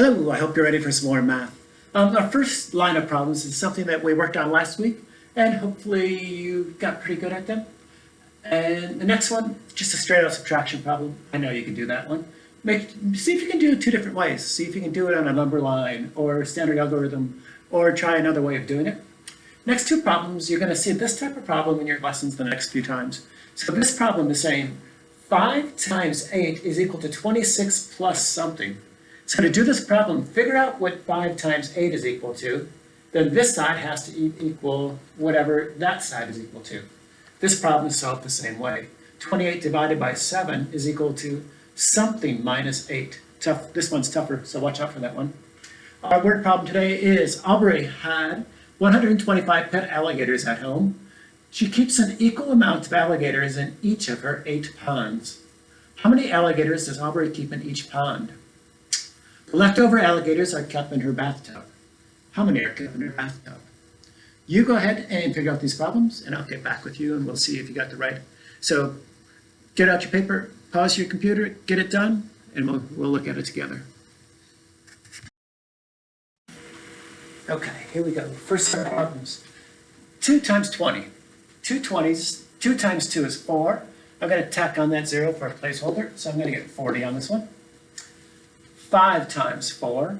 Hello, I hope you're ready for some more math. Our first line of problems is something that we worked on last week, and hopefully you got pretty good at them. And the next one, just a straight out subtraction problem. I know you can do that one. See if you can do it two different ways. See if you can do it on a number line, or standard algorithm, or try another way of doing it. Next two problems, you're going to see this type of problem in your lessons the next few times. So this problem is saying 5 times 8 is equal to 26 plus something. So to do this problem, figure out what 5 times 8 is equal to. Then this side has to equal whatever that side is equal to. This problem is solved the same way. 28 divided by 7 is equal to something minus 8. Tough. This one's tougher, so watch out for that one. Our word problem today is Aubrey had 125 pet alligators at home. She keeps an equal amount of alligators in each of her 8 ponds. How many alligators does Aubrey keep in each pond? The leftover alligators are kept in her bathtub. How many are kept in her bathtub? You go ahead and figure out these problems, and I'll get back with you, and we'll see if you got the right. So get out your paper, pause your computer, get it done, and we'll look at it together. Okay, here we go. First set of problems. 2 times 20. 2 20s. 2 times 2 is 4. I'm going to tack on that 0 for a placeholder, so I'm going to get 40 on this one. 5 times 4.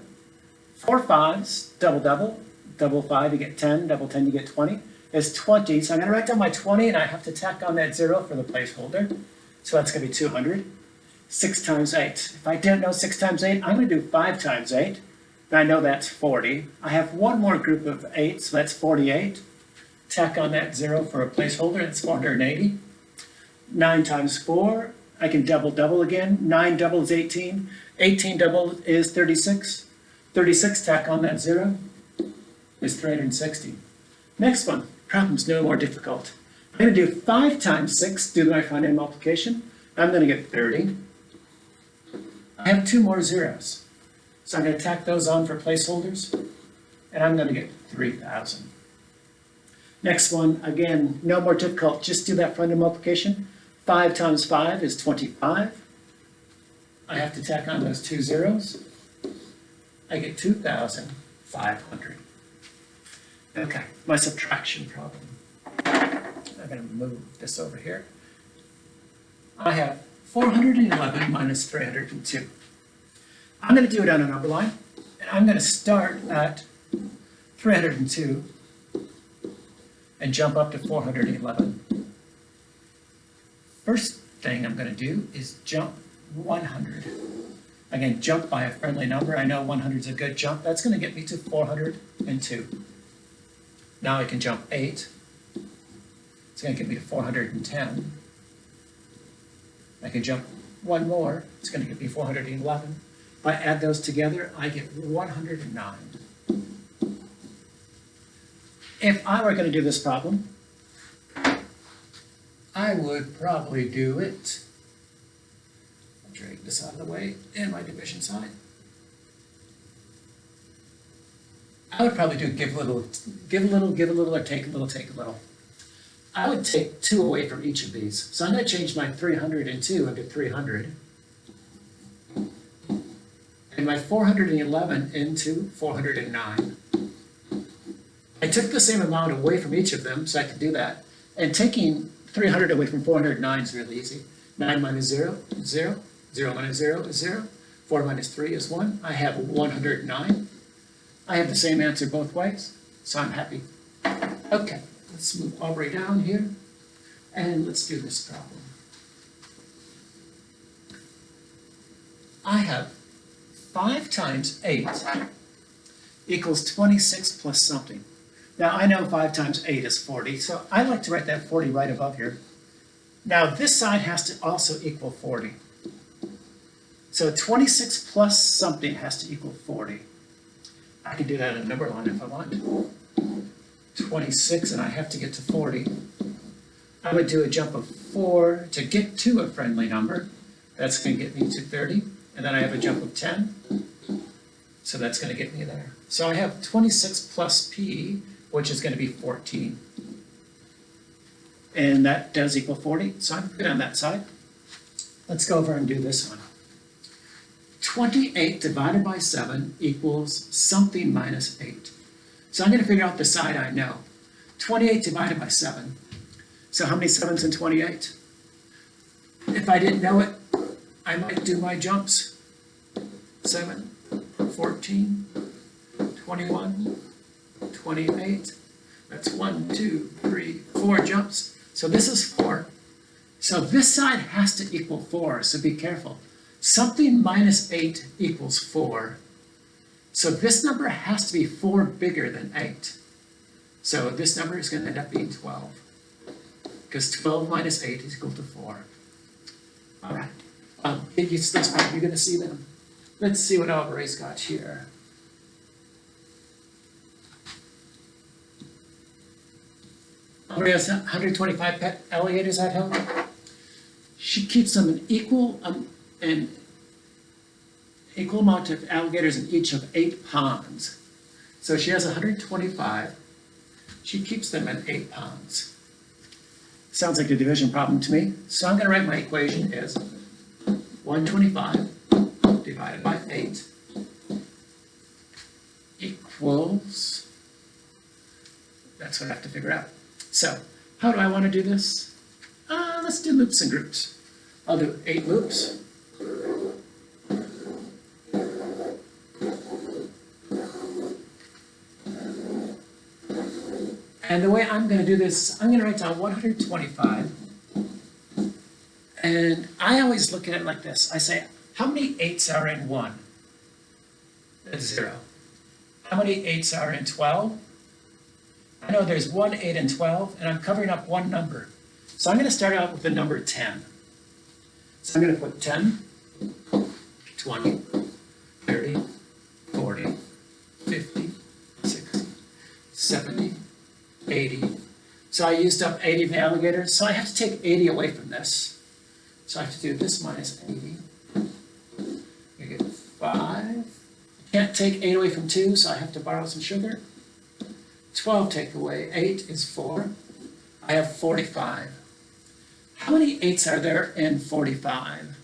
4 5s, double double. Double 5, you get 10. Double 10, you get 20. Is 20, so I'm going to write down my 20, and I have to tack on that 0 for the placeholder. So that's going to be 200. 6 times 8. If I didn't know 6 times 8, I'm going to do 5 times 8. And I know that's 40. I have one more group of 8, so that's 48. Tack on that 0 for a placeholder, it's 480. 9 times 4, I can double double again. 9 double is 18. 18 double is 36. 36, tack on that 0, is 360. Next one, problem's no more difficult. I'm going to do 5 times 6, do my front end multiplication. I'm going to get 30. I have 2 more zeros. So I'm going to tack those on for placeholders, and I'm going to get 3,000. Next one, again, no more difficult, just do that front end multiplication. 5 times 5 is 25. I have to tack on those 2 zeros. I get 2,500. Okay, my subtraction problem. I'm going to move this over here. I have 411 minus 302. I'm going to do it on a number line, and I'm going to start at 302 and jump up to 411. First thing I'm going to do is jump 100. Again, jump by a friendly number. I know 100 is a good jump. That's going to get me to 402. Now I can jump 8. It's going to get me to 410. I can jump one more. It's going to get me 411. If I add those together, I get 109. If I were going to do this problem, I would probably do it. I'll drag this out of the way and my division side. I would probably do give a little, or take a little, take a little. I would take 2 away from each of these. So I'm going to change my 302 into 300. And my 411 into 409. I took the same amount away from each of them, so I could do that. And taking 300 away from 409 is really easy. 9 minus 0 is 0. 0 minus 0 is 0. 4 minus 3 is 1. I have 109. I have the same answer both ways, so I'm happy. Okay, let's move Aubrey down here, and let's do this problem. I have 5 times 8 equals 26 plus something. Now, I know 5 times 8 is 40, so I like to write that 40 right above here. Now, this side has to also equal 40. So 26 plus something has to equal 40. I can do that in a number line if I want. 26, and I have to get to 40. I would do a jump of 4 to get to a friendly number. That's going to get me to 30. And then I have a jump of 10. So that's going to get me there. So I have 26 plus p, which is going to be 14. And that does equal 40, so I'm good on that side. Let's go over and do this one. 28 divided by 7 equals something minus 8. So I'm going to figure out the side I know. 28 divided by 7. So how many 7s in 28? If I didn't know it, I might do my jumps. 7, 14, 21, 28. That's 1, 2, 3, 4 jumps. So this is 4. So this side has to equal 4, so be careful. Something minus 8 equals 4. So this number has to be 4 bigger than 8. So this number is going to end up being 12. Because 12 minus 8 is equal to 4. All right. Get used to this part. You're going to see them. Let's see what Alvarez got here. Alvarez has 125 pet alligators at home. She keeps them an equal amount of alligators in each of 8 ponds. So she has 125. She keeps them in 8 ponds. Sounds like a division problem to me. So I'm going to write my equation as 125 divided by 8 equals, that's what I have to figure out. So how do I want to do this? Let's do loops and groups. I'll do 8 loops. And the way I'm going to do this, I'm going to write down 125. And I always look at it like this. I say, how many 8s are in 1? That's 0. How many 8s are in 12? I know there's 1 8 and 12, and I'm covering up one number. So I'm going to start out with the number 10. So I'm going to put 10, 20, 30, 40, 50, 60, 70, 80. So I used up 80 of the alligators, so I have to take 80 away from this. So I have to do this minus 80. I get 5. I can't take 8 away from 2, so I have to borrow some sugar. 12 take away 8 is 4. I have 45. How many 8s are there in 45?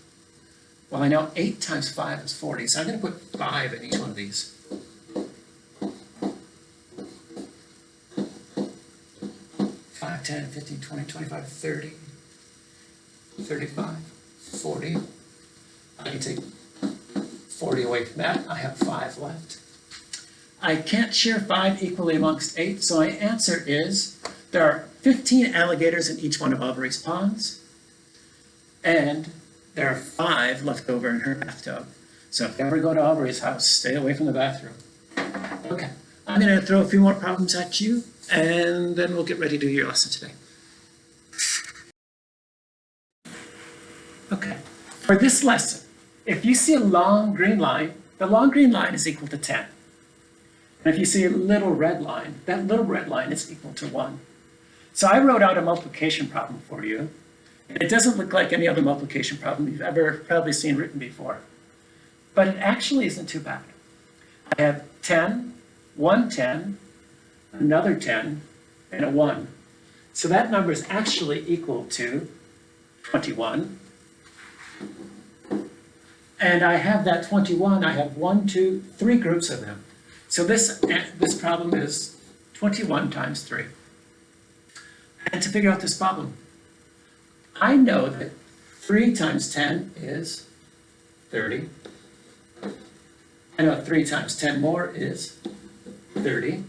Well, I know 8 times 5 is 40, so I'm going to put 5 in each one of these. 5, 10, 15, 20, 25, 30, 35, 40. I can take 40 away from that. I have 5 left. I can't share 5 equally amongst 8, so my answer is there are 15 alligators in each one of Alvarez's ponds, and there are 5 left over in her bathtub. So if you ever go to Alvarez's house, stay away from the bathroom. Okay, I'm going to throw a few more problems at you, and then we'll get ready to do your lesson today. Okay, for this lesson, if you see a long green line, the long green line is equal to 10. And if you see a little red line, that little red line is equal to 1. So I wrote out a multiplication problem for you. And it doesn't look like any other multiplication problem you've ever probably seen written before. But it actually isn't too bad. I have 10, 1 10, another 10, and a 1. So that number is actually equal to 21. And I have that 21, I have 1, 2, 3 groups of them. So this problem is 21 times 3. And to figure out this problem, I know that 3 times 10 is 30. I know 3 times 10 more is 30.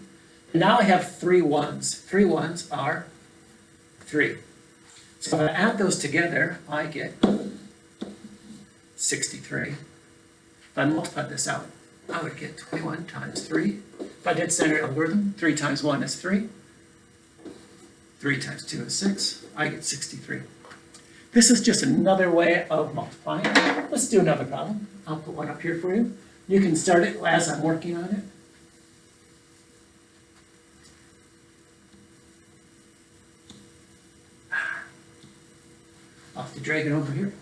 And now I have 3 1s. 3 1s are 3. So if I add those together, I get 63. If I multiply this out, I would get 21 times 3. If I did standard algorithm, 3 times 1 is 3. 3 times 2 is 6. I get 63. This is just another way of multiplying. Let's do another problem. I'll put one up here for you. You can start it as I'm working on it. I'll have to drag it over here.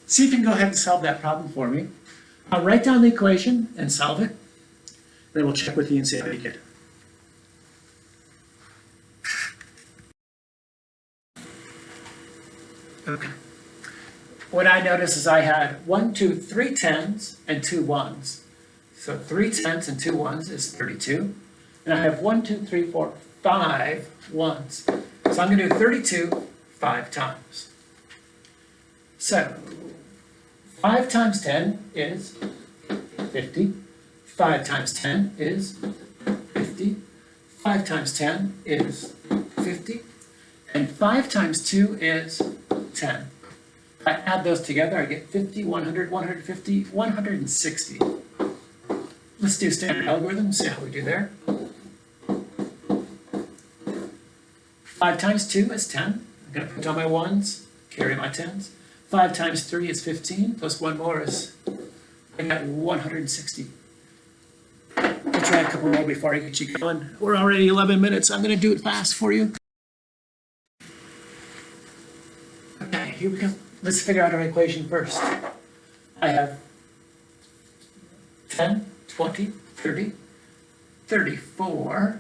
See if you can go ahead and solve that problem for me. I'll write down the equation and solve it. Then we'll check with you and see how you did. Okay. What I noticed is I had 3 tens and 2 ones. So 3 tens and 2 ones is 32. And I have 5 ones. So I'm going to do 32 5 times. So 5 times 10 is 50. 5 times 10 is 50. 5 times 10 is 50. And 5 times 2 is 10. If I add those together, I get 50, 100, 150, 160. Let's do standard algorithm, see how we do there. 5 times 2 is 10. I'm going to put down my ones, carry my tens. 5 times 3 is 15, plus one more is, I got 160. We'll try a couple more before I get you going. We're already 11 minutes. I'm going to do it fast for you. Okay, here we go. Let's figure out our equation first. I have 10, 20, 30, 34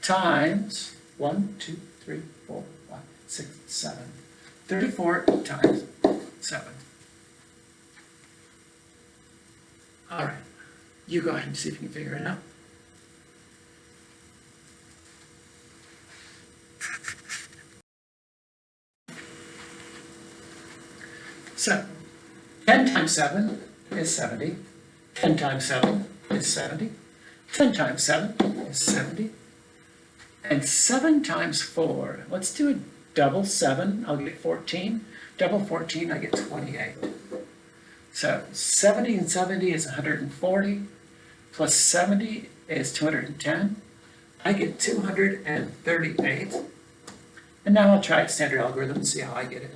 times 1, 2, 3, 4, 5, 6, 7. 34 times 7. All right, you go ahead and see if you can figure it out. So 10 times 7 is 70. 10 times 7 is 70. 10 times 7 is 70. And 7 times 4, let's do a double 7, I'll get 14. Double 14, I get 28. So 70 and 70 is 140, plus 70 is 210. I get 238. And now I'll try standard algorithm and see how I get it.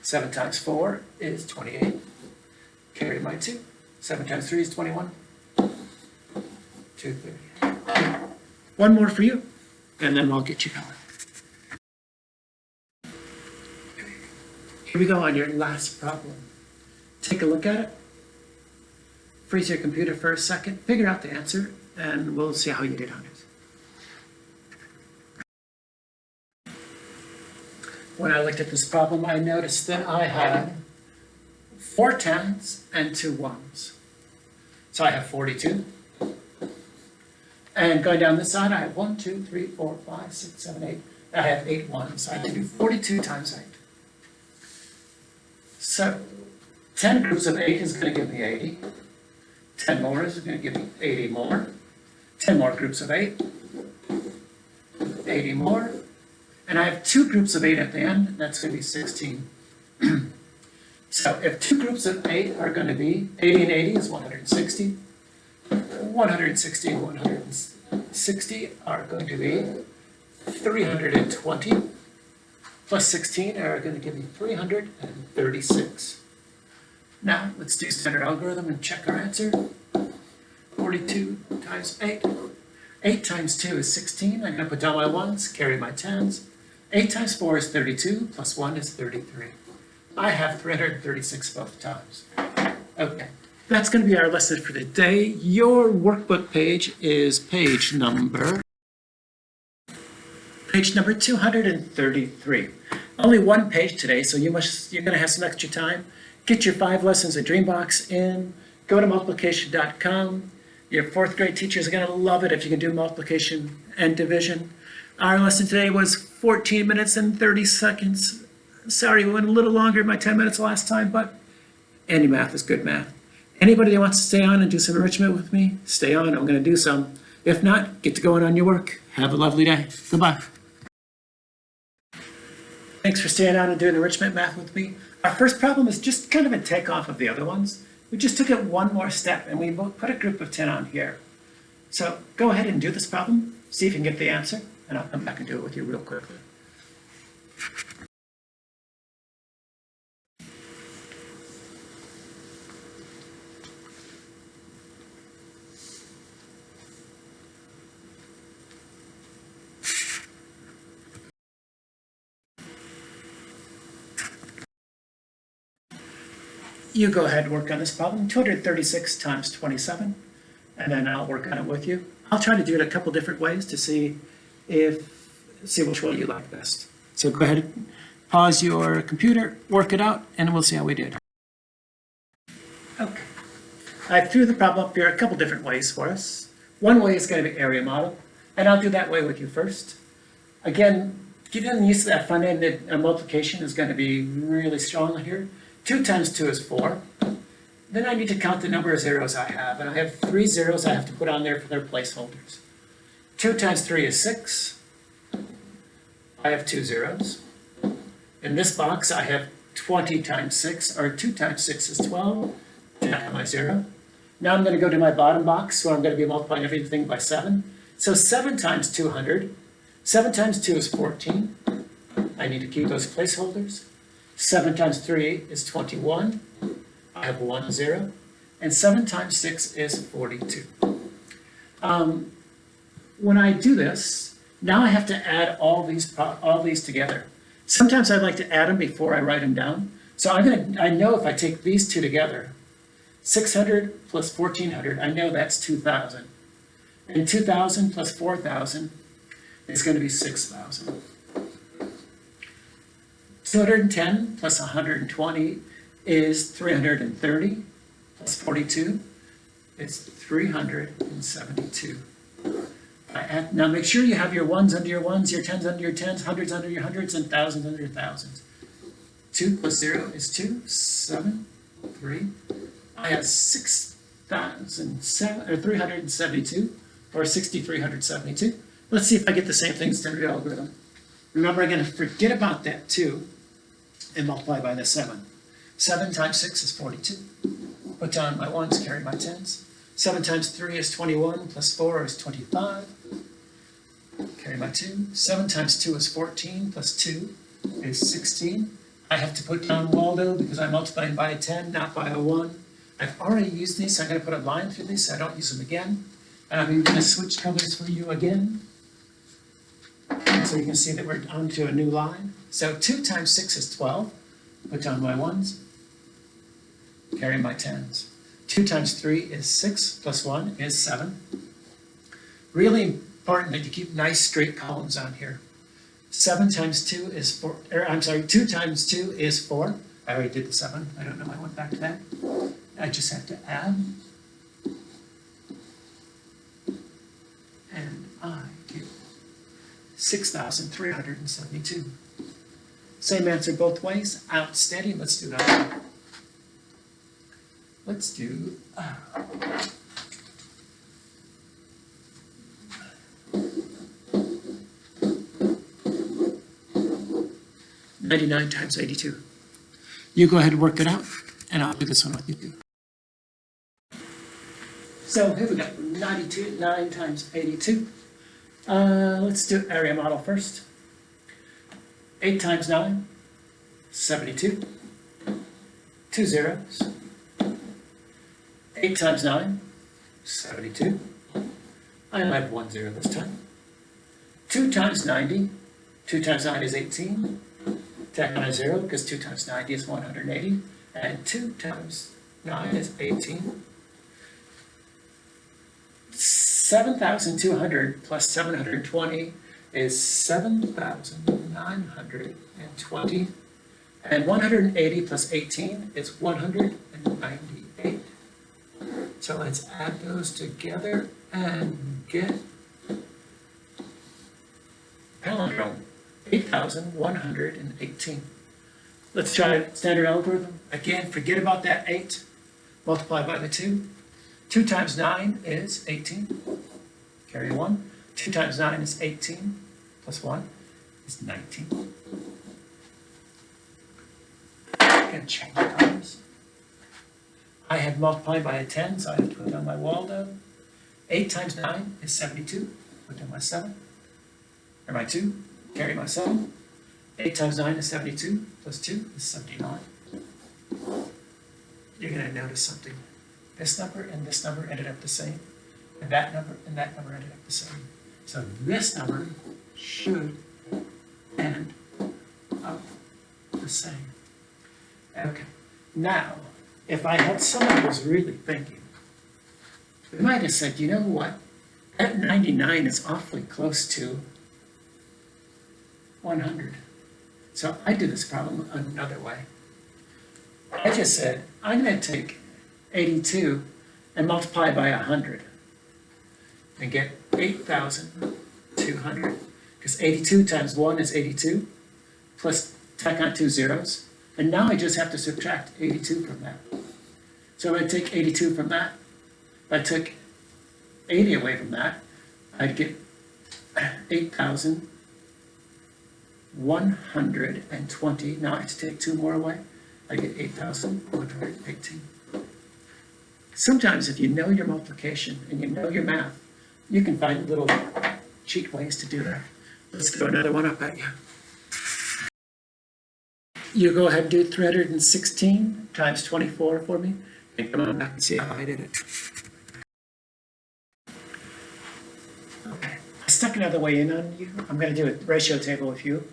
7 times 4 is 28. Carry my 2. 7 times 3 is 21. 230. One more for you, and then I'll get you going. Here we go on your last problem. Take a look at it. Freeze your computer for a second. Figure out the answer, and we'll see how you did on it. When I looked at this problem, I noticed that I had 4 tens and 2 ones. So I have 42. And going down this side, I have 1, 2, 3, 4, 5, 6, 7, 8. I have 8 ones. So I can do 42 times 8. So 10 groups of 8 is going to give me 80. 10 more is going to give me 80 more. 10 more groups of 8. 80 more. And I have 2 groups of 8 at the end, and that's going to be 16. So if 2 groups of 8 are going to be 80 and 80 is 160. 160 and 160 are going to be 320. Plus 16 are going to give me 336. Now let's do standard algorithm and check our answer. 42 times 8. 8 times 2 is 16. I'm going to put down my ones, carry my tens. 8 times 4 is 32, plus 1 is 33. I have 336 both times. Okay, that's going to be our lesson for today. Your workbook page is page number 233. Only one page today, so you're going to have some extra time. Get your 5 lessons of Dreambox in. Go to multiplication.com. Your 4th grade teachers are going to love it if you can do multiplication and division. Our lesson today was 14 minutes and 30 seconds. Sorry, we went a little longer than my 10 minutes last time, but any math is good math. Anybody that wants to stay on and do some enrichment with me, stay on. I'm going to do some. If not, get to going on your work. Have a lovely day. Goodbye. Thanks for staying on and doing enrichment math with me. Our first problem is just kind of a takeoff of the other ones. We just took it one more step, and we put a group of 10 on here. So go ahead and do this problem, see if you can get the answer, and I'll come back and do it with you real quickly. you go ahead and work on this problem, 236 times 27, and then I'll work on it with you. I'll try to do it a couple different ways to see which one you like best. So go ahead, pause your computer, work it out, and we'll see how we did. Okay. I threw the problem up here a couple different ways for us. One way is going to be area model, and I'll do that way with you first. Again, getting used to that front-ended multiplication is going to be really strong here. 2 times 2 is 4. Then I need to count the number of zeros I have, and I have 3 zeros I have to put on there for their placeholders. 2 times 3 is 6. I have 2 zeros. In this box, I have 20 times 6, or 2 times 6 is 12. I have my 0. Now I'm going to go to my bottom box, where I'm going to be multiplying everything by 7. So 7 times 200. 7 times 2 is 14. I need to keep those placeholders. 7 times 3 is 21. I have 1 0. And 7 times 6 is 42. When I do this, now I have to add all these together. Sometimes I like to add them before I write them down. So I know if I take these two together, 600 plus 1400, I know that's 2000. And 2000 plus 4000 is going to be 6,000. 210 plus 120 is 330, plus 42 is 372. Now make sure you have your ones under your ones, your tens under your tens, hundreds under your hundreds, and thousands under your thousands. 2 plus 0 is 2, 7, 3. I have 372, or 6,372. Let's see if I get the same thing as standard algorithm. Remember, I'm going to forget about that 2 and multiply by the 7. 7 times 6 is 42. Put down my 1s, carry my 10s. 7 times 3 is 21, plus 4 is 25. Carry my 2. 7 times 2 is 14, plus 2 is 16. I have to put down Waldo because I'm multiplying by a 10, not by a 1. I've already used these, so I'm going to put a line through these so I don't use them again. And I'm going to switch colors for you again, so you can see that we're on to a new line. So 2 times 6 is 12. Put down my 1s, carry my 10s. 2 times 3 is 6, plus 1 is 7. Really important that you keep nice straight columns on here. 7 times 2 is 4, I'm sorry, 2 times 2 is 4. I already did the 7, I don't know, I went back to that. I just have to add. And I get 6,372. Same answer both ways, outstanding. Let's do that. Let's do 99 times 82. You go ahead and work it out, and I'll do this one with you too. So here we go, 9 times 82. Let's do area model first. 8 times 9, 72. 2 zeros. 8 times 9, 72. I have 1 0 this time. 2 times 90. 2 times 9 is 18. Tack on a 0 because 2 times 90 is 180. And 2 times 9 is 18. 7,200 plus 720 is 7,920. And 180 plus 18 is 198. So let's add those together and get palindrome, 8,118. Let's try standard algorithm. Again, forget about that 8. Multiply by the 2. 2 times 9 is 18. Carry 1. 2 times 9 is 18. Plus 1 is 19. I'm going to change the colors. I had multiplied by a 10, so I have to put down my Waldo. 8 times 9 is 72. Put down my 7. Or my 2. Carry my 7. 8 times 9 is 72. Plus 2 is 79. You're going to notice something. This number and this number ended up the same. And that number ended up the same. So this number should end up the same. Okay. Now, if I had someone who was really thinking, they might have said, you know what? That 99 is awfully close to 100. So I did this problem another way. I just said, I'm going to take 82 and multiply by 100 and get 8,200. Because 82 times 1 is 82, plus tack on 2 zeros. And now I just have to subtract 82 from that. So I'd take 82 from that. If I took 80 away from that, I'd get 8,120. Now I have to take 2 more away. I get 8,118. Sometimes if you know your multiplication and you know your math, you can find little cheat ways to do that. Let's throw another one up at you. You go ahead and do 316 times 24 for me. And come on back and see how I did it. Okay, I stuck another way in on you. I'm going to do a ratio table with you.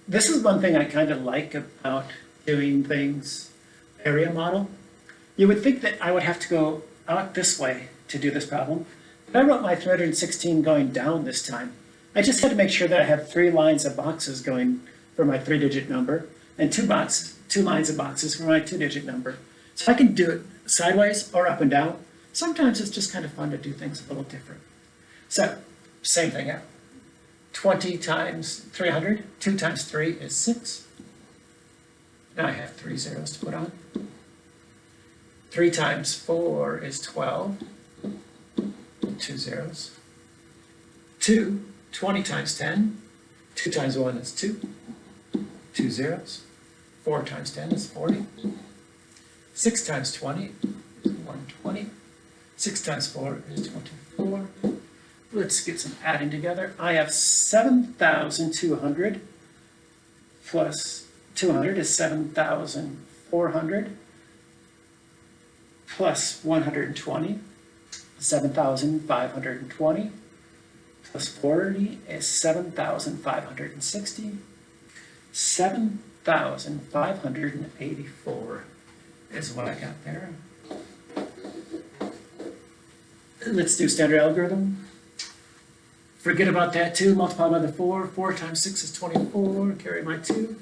This is one thing I kind of like about doing things area model. You would think that I would have to go out this way to do this problem. But I wrote my 316 going down this time. I just had to make sure that I have 3 lines of boxes going for my 3-digit number and 2 lines of boxes for my 2-digit number. So I can do it sideways or up and down. Sometimes it's just kind of fun to do things a little different. So, same thing out. 20 times 300, 2 times 3 is 6. Now I have 3 zeros to put on. 3 times 4 is 12, 2 zeros. 20 times 10, 2 times 1 is 2, 2 zeros. 4 times 10 is 40. 6 times 20 is 120. 6 times 4 is 24. Let's get some adding together. I have 7,200 plus 200 is 7,400 plus 120, 7,520 plus 40 is 7,560. 7,584 is what I got there. Let's do standard algorithm. Forget about that 2, multiply by the 4. 4 times 6 is 24, carry my 2.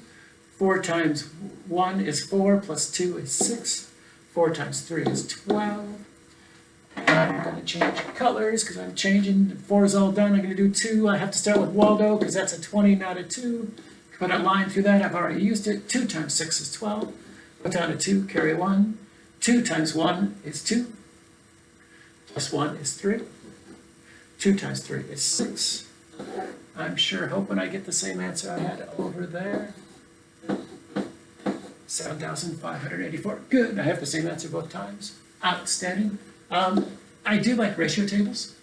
4 times 1 is 4, plus 2 is 6. 4 times 3 is 12. I'm going to change colors because I'm changing. 4 is all done. I'm going to do 2. I have to start with Waldo because that's a 20, not a 2. Put a line through that. I've already used it. 2 times 6 is 12. Put down a 2, carry 1. 2 times 1 is 2. Plus 1 is 3. 2 times 3 is 6. I'm sure hoping I get the same answer I had over there. 7,584. Good. I have the same answer both times. Outstanding. I do like ratio tables.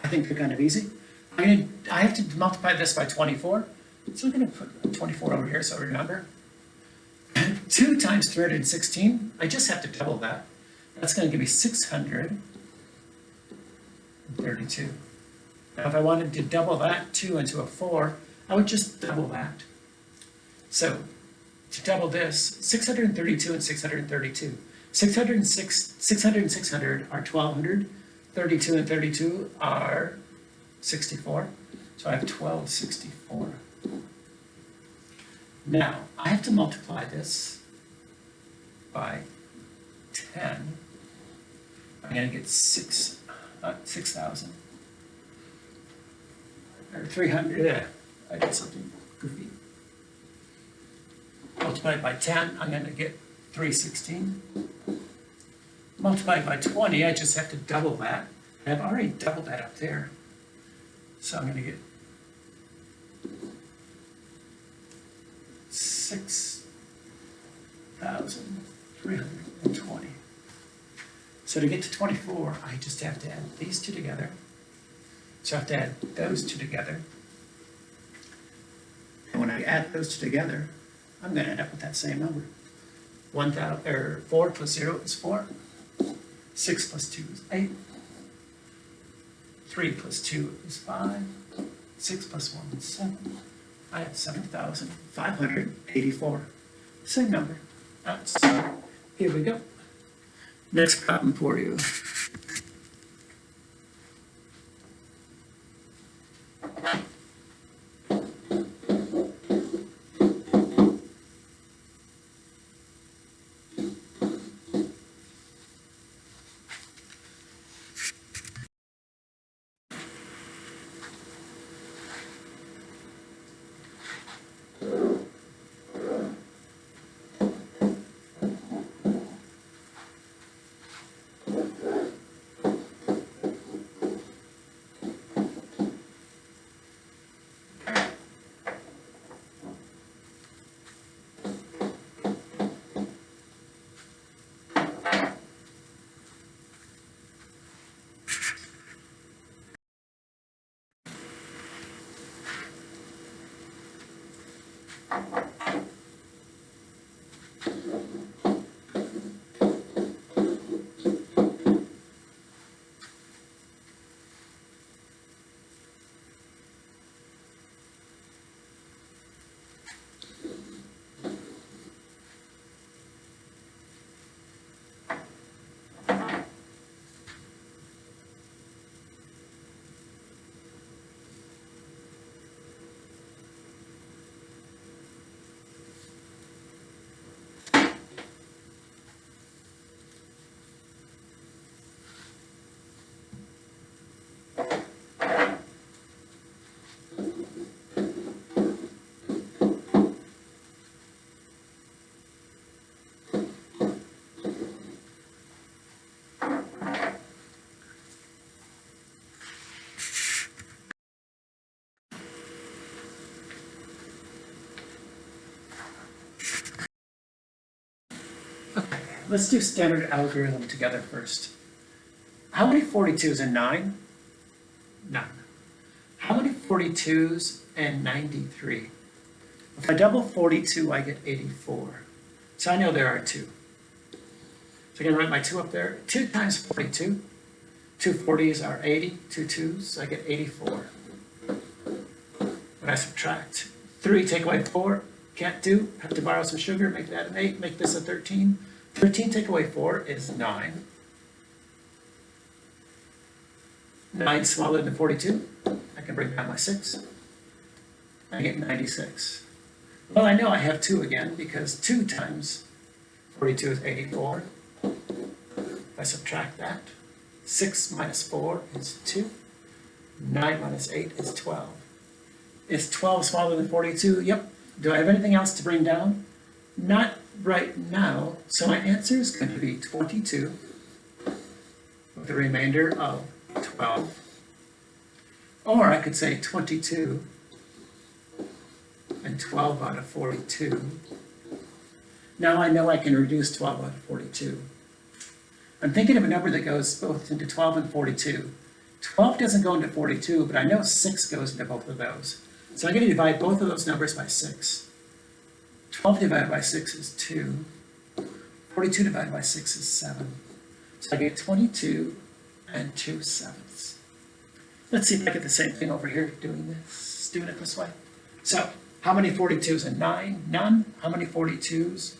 I think they're kind of easy. I have to multiply this by 24. So I'm going to put 24 over here so I remember. 2 times 316. I just have to double that. That's going to give me 632. Now if I wanted to double that 2 into a 4, I would just double that. So to double this, 632 and 632. 600 and 600 are 1,200. 32 and 32 are 64. So I have 1264. Now, I have to multiply this by 10. I'm going to get 6,000. Or 300. Yeah, I did something goofy. Multiply it by 10, I'm going to get 316. Multiply it by 20, I just have to double that. And I've already doubled that up there. So I'm going to get 6,320. So to get to 24, I just have to add these two together. So I have to add those two together. And when I add those two together, I'm going to end up with that same number. 4 plus 0 is 4. 6 plus 2 is 8. 3 plus 2 is 5. 6 plus 1 is 7. I have 7,584. Same number. Here we go. Next problem for you. Okay, let's do standard algorithm together first. How many 42s and 9? None. How many 42s and 93? If I double 42, I get 84. So I know there are 2. So I can write my 2 up there. 2 times 42. 2 40s are 80. 2 2s, I get 84. When I subtract 3, take away 4, can't do. Have to borrow some sugar, make that an 8, make this a 13. 13 take away 4 is 9. 9 smaller than 42. I can bring down my 6. I get 96. Well, I know I have 2 again because 2 times 42 is 84. If I subtract that, 6 minus 4 is 2. 9 minus 8 is 12. Is 12 smaller than 42? Yep. Do I have anything else to bring down? Not right now. So my answer is going to be 22 with the remainder of 12. Or I could say 22 and 12 out of 42. Now I know I can reduce 12 out of 42. I'm thinking of a number that goes both into 12 and 42. 12 doesn't go into 42, but I know 6 goes into both of those. So I'm going to divide both of those numbers by 6. 12 divided by 6 is 2. 42 divided by 6 is 7. So I get 22 and 2 sevenths. Let's see if I get the same thing over here doing it this way. So how many 42s and 9? None. How many 42s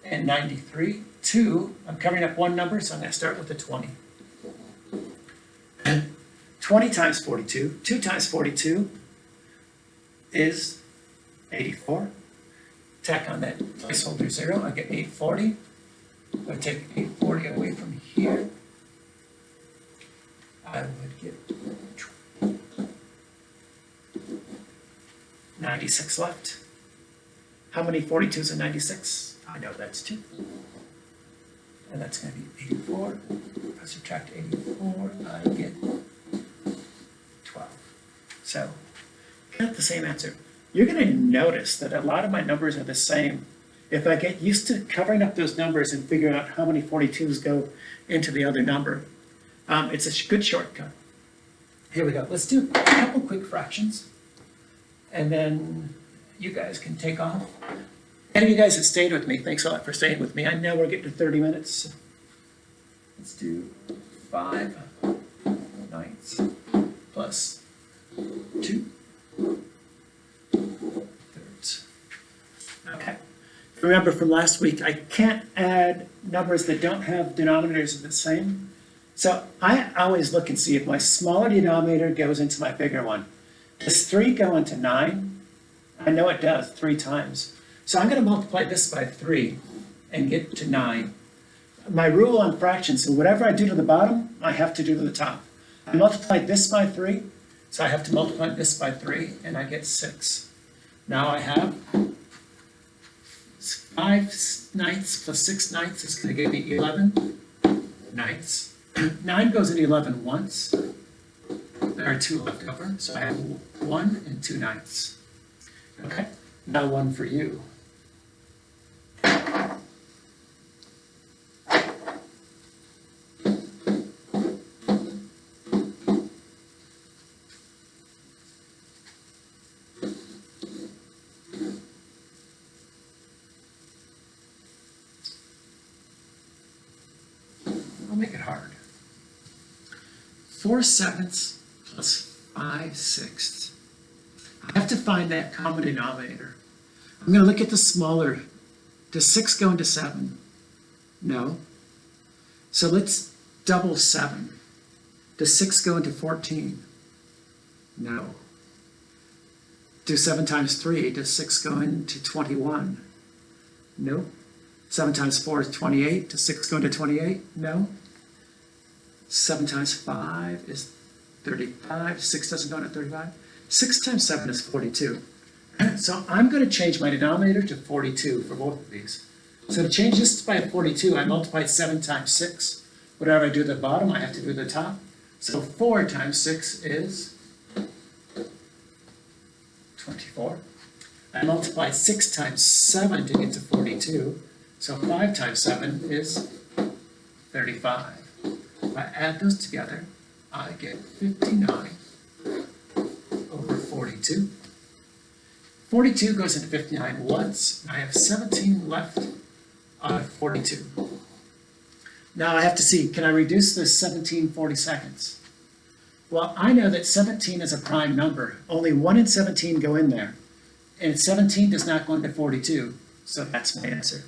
and 93? 2. I'm covering up one number, so I'm going to start with the 20. 20 times 42, 2 times 42 is 84. Tack on that placeholder 0, I get 840. If I take 840 away from here, I would get 96 left. How many 42s and 96? I know that's 2. And that's going to be 84. If I subtract 84, I get 12. So, got the same answer. You're going to notice that a lot of my numbers are the same. If I get used to covering up those numbers and figuring out how many 42s go into the other number, it's a good shortcut. Here we go. Let's do a couple quick fractions. And then you guys can take off. Any of you guys that stayed with me, thanks a lot for staying with me. I know we're getting to 30 minutes. Let's do 5 ninths plus 2 thirds. Okay. Remember from last week, I can't add numbers that don't have denominators of the same. So I always look and see if my smaller denominator goes into my bigger one. Does 3 go into 9? I know it does 3 times. So I'm going to multiply this by 3 and get to 9. My rule on fractions, so whatever I do to the bottom, I have to do to the top. I multiplied this by 3, so I have to multiply this by 3, and I get 6. Now I have 5 ninths plus 6 ninths is going to give me 11 ninths. 9 goes into 11 once. There are 2 left over, so I have 1 and 2 ninths. Okay, now one for you. I'll make it hard. 4/7 plus 5/6. I have to find that common denominator. I'm going to look at the smaller. Does 6 go into 7? No. So let's double 7. Does 6 go into 14? No. Do 7 times 3. Does 6 go into 21? No. 7 times 4 is 28. Does 6 go into 28? No. 7 times 5 is 35. 6 doesn't go into 35. 6 times 7 is 42. So I'm going to change my denominator to 42 for both of these. So to change this by 42, I multiplied 7 times 6. Whatever I do at the bottom, I have to do at the top. So 4 times 6 is 24. I multiplied 6 times 7 to get to 42. So 5 times 7 is 35. If I add those together, I get 59 over 42. 42 goes into 59 once. I have 17 left out of 42. Now I have to see, can I reduce this 17 42nds? Well, I know that 17 is a prime number. Only 1 and 17 go in there. And 17 does not go into 42. So that's my answer.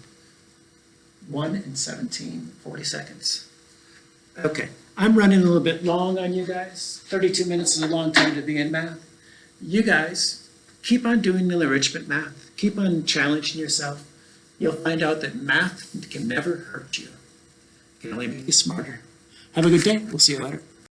1 and 17 42nds. Okay, I'm running a little bit long on you guys. 32 minutes is a long time to be in math. You guys, keep on doing the enrichment math. Keep on challenging yourself. You'll find out that math can never hurt you. It can only make you smarter. Have a good day. We'll see you later.